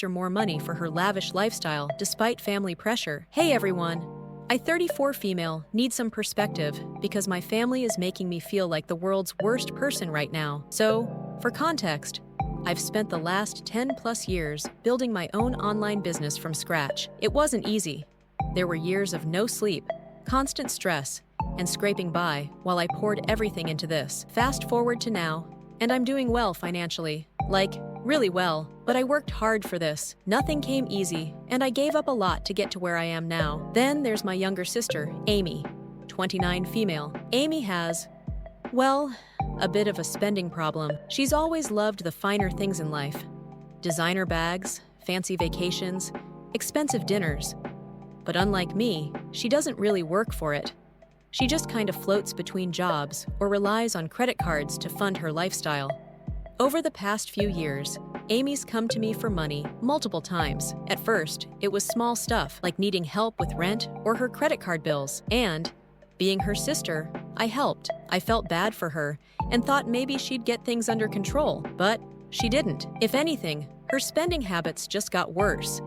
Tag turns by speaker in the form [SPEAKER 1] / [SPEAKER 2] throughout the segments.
[SPEAKER 1] her more money for her lavish lifestyle despite family pressure. Hey everyone! I, 34 female, need some perspective because my family is making me feel like the world's worst person right now. So, for context, I've spent the last 10 plus years building my own online business from scratch. It wasn't easy. There were years of no sleep, constant stress, and scraping by while I poured everything into this. Fast forward to now, and I'm doing well financially. Like, really well, but I worked hard for this. Nothing came easy, and I gave up a lot to get to where I am now. Then there's my younger sister, Amy, 29 female. Amy has, well, a bit of a spending problem. She's always loved the finer things in life. Designer bags, fancy vacations, expensive dinners. But unlike me, she doesn't really work for it. She just kind of floats between jobs or relies on credit cards to fund her lifestyle. Over the past few years, Amy's come to me for money multiple times. At first, it was small stuff like needing help with rent or her credit card bills. And, being her sister, I helped. I felt bad for her and thought maybe she'd get things under control, but she didn't. If anything, her spending habits just got worse.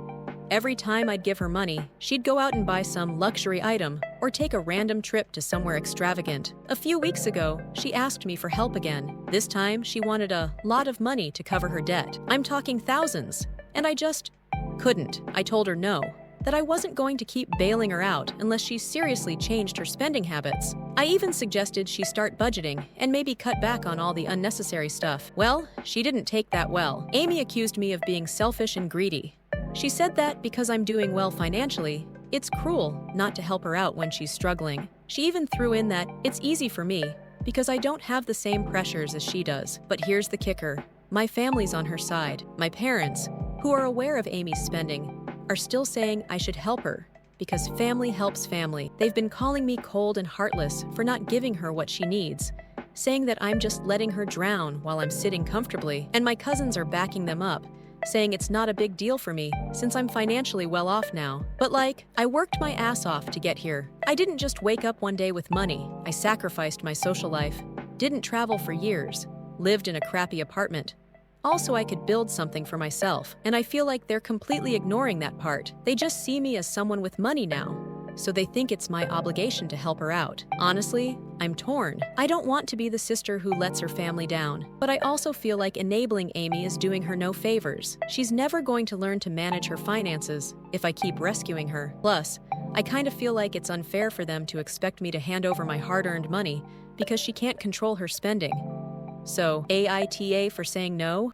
[SPEAKER 1] Every time I'd give her money, she'd go out and buy some luxury item or take a random trip to somewhere extravagant. A few weeks ago, she asked me for help again. This time, she wanted a lot of money to cover her debt. I'm talking thousands, and I just couldn't. I told her no, that I wasn't going to keep bailing her out unless she seriously changed her spending habits. I even suggested she start budgeting and maybe cut back on all the unnecessary stuff. Well, she didn't take that well. Amy accused me of being selfish and greedy. She said that because I'm doing well financially, it's cruel not to help her out when she's struggling. She even threw in that it's easy for me because I don't have the same pressures as she does. But here's the kicker. My family's on her side. My parents, who are aware of Amy's spending, are still saying I should help her because family helps family. They've been calling me cold and heartless for not giving her what she needs, saying that I'm just letting her drown while I'm sitting comfortably. And my cousins are backing them up, saying it's not a big deal for me since I'm financially well off now. But like, I worked my ass off to get here. I didn't just wake up one day with money. I sacrificed my social life, didn't travel for years, lived in a crappy apartment. Also, I could build something for myself, and I feel like they're completely ignoring that part. They just see me as someone with money now, so they think it's my obligation to help her out. Honestly, I'm torn. I don't want to be the sister who lets her family down, but I also feel like enabling Amy is doing her no favors. She's never going to learn to manage her finances if I keep rescuing her. Plus, I kind of feel like it's unfair for them to expect me to hand over my hard-earned money because she can't control her spending. So, AITA for saying no?